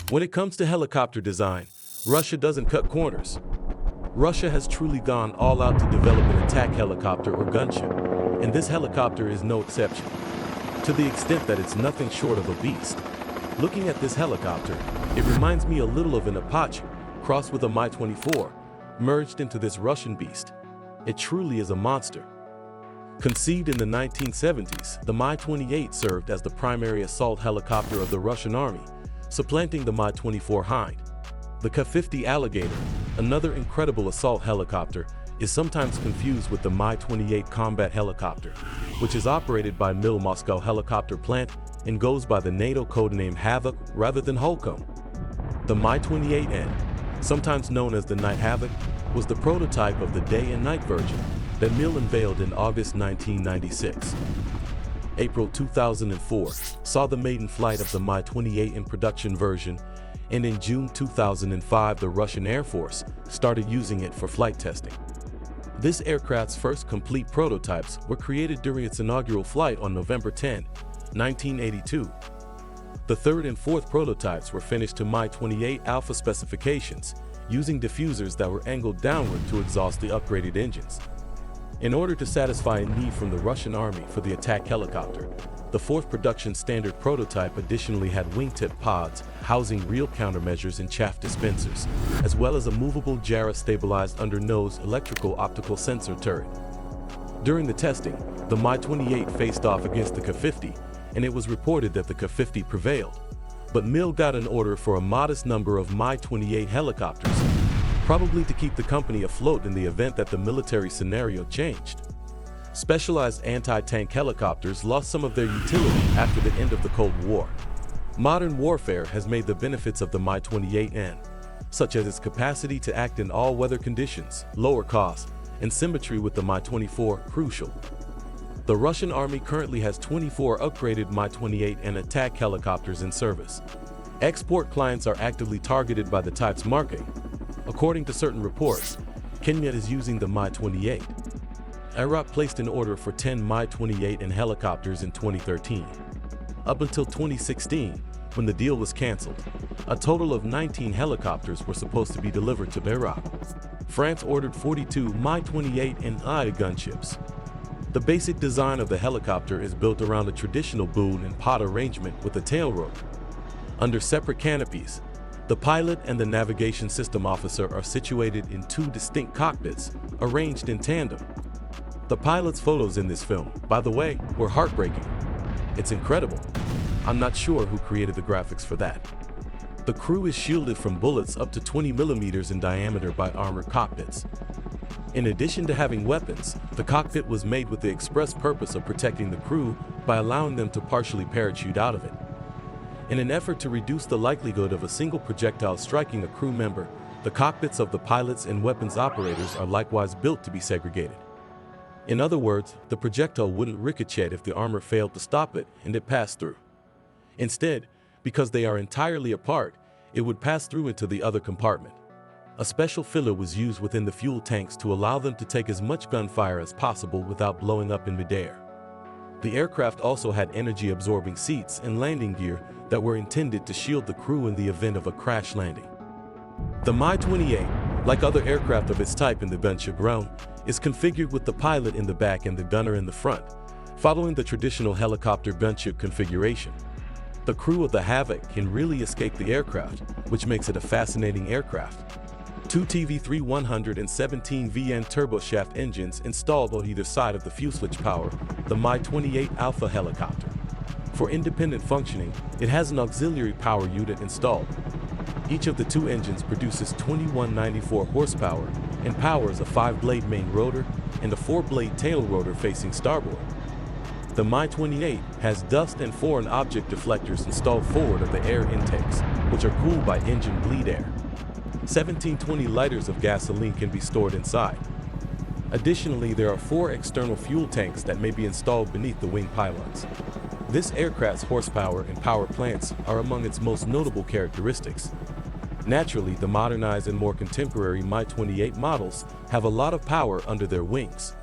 When it comes to helicopter design, Russia doesn't cut corners. Russia has truly gone all out to develop an attack helicopter or gunship, and this helicopter is no exception, to the extent that it's nothing short of a beast. Looking at this helicopter, it reminds me a little of an Apache, crossed with a Mi-24, merged into this Russian beast. It truly is a monster. Conceived in the 1970s, the Mi-28 served as the primary assault helicopter of the Russian Army, supplanting the Mi-24 Hind. The Ka-50 Alligator, another incredible assault helicopter, is sometimes confused with the Mi-28 combat helicopter, which is operated by MIL Moscow Helicopter Plant and goes by the NATO codename Havoc rather than Holcomb. The Mi-28N, sometimes known as the Night Havoc, was the prototype of the day and night version that MIL unveiled in August 1996. April 2004 saw the maiden flight of the Mi-28 in production version, and in June 2005 the Russian Air Force started using it for flight testing. This aircraft's first complete prototypes were created during its inaugural flight on November 10, 1982. The third and fourth prototypes were finished to Mi-28 Alpha specifications, using diffusers that were angled downward to exhaust the upgraded engines. In order to satisfy a need from the Russian Army for the attack helicopter, the fourth production standard prototype additionally had wingtip pods housing real countermeasures and chaff dispensers, as well as a movable Jara-stabilized under-nose electrical-optical sensor turret. During the testing, the Mi-28 faced off against the Ka-50, and it was reported that the Ka-50 prevailed. But MIL got an order for a modest number of Mi-28 helicopters, probably to keep the company afloat in the event that the military scenario changed. Specialized anti-tank helicopters lost some of their utility after the end of the Cold War. Modern warfare has made the benefits of the Mi-28N, such as its capacity to act in all weather conditions, lower cost, and symmetry with the Mi-24, crucial. The Russian Army currently has 24 upgraded Mi-28 attack helicopters in service. Export clients are actively targeted by the type's marking. According to certain reports, Kenya is using the Mi-28. Iraq placed an order for 10 Mi-28 helicopters in 2013. Up until 2016, when the deal was canceled, a total of 19 helicopters were supposed to be delivered to Iraq. France ordered 42 Mi-28 gunships. The basic design of the helicopter is built around a traditional boom and pod arrangement with a tail rope. Under separate canopies, the pilot and the navigation system officer are situated in two distinct cockpits, arranged in tandem. The pilot's photos in this film, by the way, were heartbreaking. It's incredible. I'm not sure who created the graphics for that. The crew is shielded from bullets up to 20 millimeters in diameter by armored cockpits. In addition to having weapons, the cockpit was made with the express purpose of protecting the crew by allowing them to partially parachute out of it. In an effort to reduce the likelihood of a single projectile striking a crew member, the cockpits of the pilots and weapons operators are likewise built to be segregated. In other words, the projectile wouldn't ricochet if the armor failed to stop it and it passed through. Instead, because they are entirely apart, it would pass through into the other compartment. A special filler was used within the fuel tanks to allow them to take as much gunfire as possible without blowing up in midair. The aircraft also had energy-absorbing seats and landing gear that were intended to shield the crew in the event of a crash landing. The Mi-28, like other aircraft of its type in the gunship realm, is configured with the pilot in the back and the gunner in the front, following the traditional helicopter gunship configuration. The crew of the Havoc can really escape the aircraft, which makes it a fascinating aircraft. Two TV3-117 VN turboshaft engines installed on either side of the fuselage power the Mi-28 Alpha helicopter. For independent functioning, it has an auxiliary power unit installed. Each of the two engines produces 2194 horsepower and powers a 5-blade main rotor and a 4-blade tail rotor facing starboard. The Mi-28 has dust and foreign object deflectors installed forward of the air intakes, which are cooled by engine bleed air. 1720 liters of gasoline can be stored inside. Additionally, there are 4 external fuel tanks that may be installed beneath the wing pylons. This aircraft's horsepower and power plants are among its most notable characteristics. Naturally, the modernized and more contemporary Mi-28 models have a lot of power under their wings.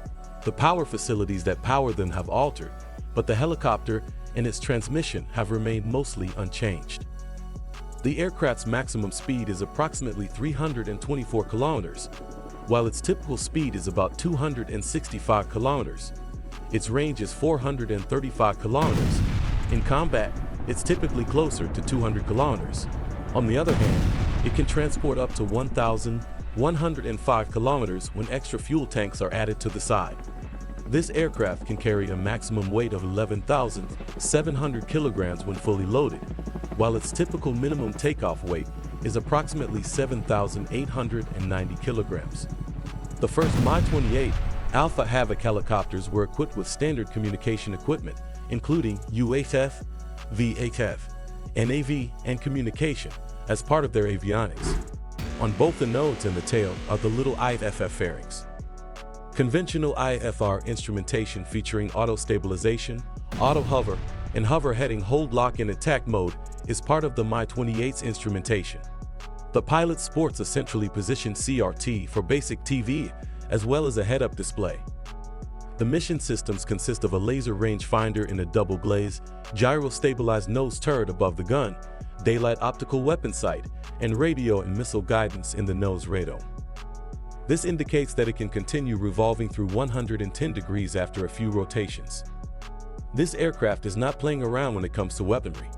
The power facilities that power them have altered, but the helicopter and its transmission have remained mostly unchanged. The aircraft's maximum speed is approximately 324 kilometers, while its typical speed is about 265 kilometers. Its range is 435 kilometers. In combat, it's typically closer to 200 kilometers. On the other hand, it can transport up to 1,105 kilometers when extra fuel tanks are added to the side. This aircraft can carry a maximum weight of 11,700 kilograms when fully loaded, while its typical minimum takeoff weight is approximately 7,890 kilograms. The first Mi-28 Alpha Havoc helicopters were equipped with standard communication equipment, including UHF, VHF, NAV, and communication, as part of their avionics. On both the nodes and the tail are the little IFF fairings. Conventional IFR instrumentation featuring auto stabilization, auto hover, and hover heading hold lock in attack mode is part of the Mi-28's instrumentation. The pilot sports a centrally positioned CRT for basic TV as well as a head-up display. The mission systems consist of a laser rangefinder in a double-glaze, gyro-stabilized nose turret above the gun, daylight optical weapon sight, and radio and missile guidance in the nose radome. This indicates that it can continue revolving through 110 degrees after a few rotations. This aircraft is not playing around when it comes to weaponry.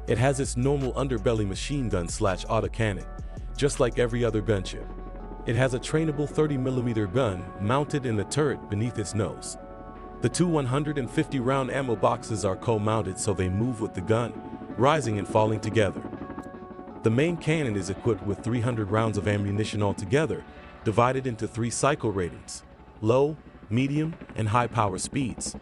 It has its normal underbelly machine gun / autocannon, just like every other gunship. It has a trainable 30mm gun mounted in the turret beneath its nose. The two 150-round ammo boxes are co-mounted so they move with the gun, rising and falling together. The main cannon is equipped with 300 rounds of ammunition altogether, divided into 3 cycle ratings: low, medium, and high power speeds.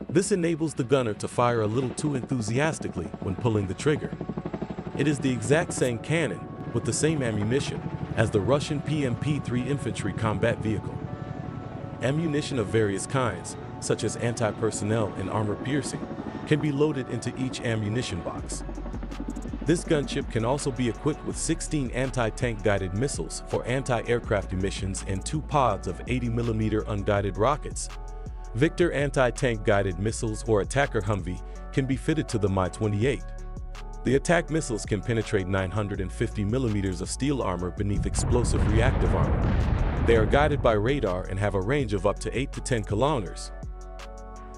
This enables the gunner to fire a little too enthusiastically when pulling the trigger. It is the exact same cannon with the same ammunition as the Russian PMP-3 infantry combat vehicle. Ammunition of various kinds, such as anti-personnel and armor-piercing, can be loaded into each ammunition box. This gunship can also be equipped with 16 anti-tank guided missiles for anti-aircraft emissions and 2 pods of 80mm unguided rockets. Victor anti-tank guided missiles or attacker Humvee can be fitted to the Mi-28. The attack missiles can penetrate 950mm of steel armor beneath explosive reactive armor. They are guided by radar and have a range of up to 8 to 10 kilometers.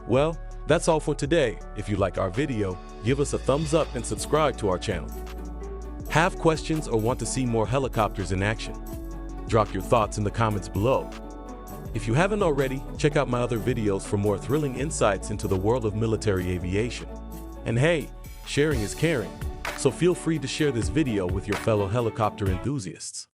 Well, that's all for today. If you like our video, give us a thumbs up and subscribe to our channel. Have questions or want to see more helicopters in action? Drop your thoughts in the comments below. If you haven't already, check out my other videos for more thrilling insights into the world of military aviation. And hey, sharing is caring, so feel free to share this video with your fellow helicopter enthusiasts.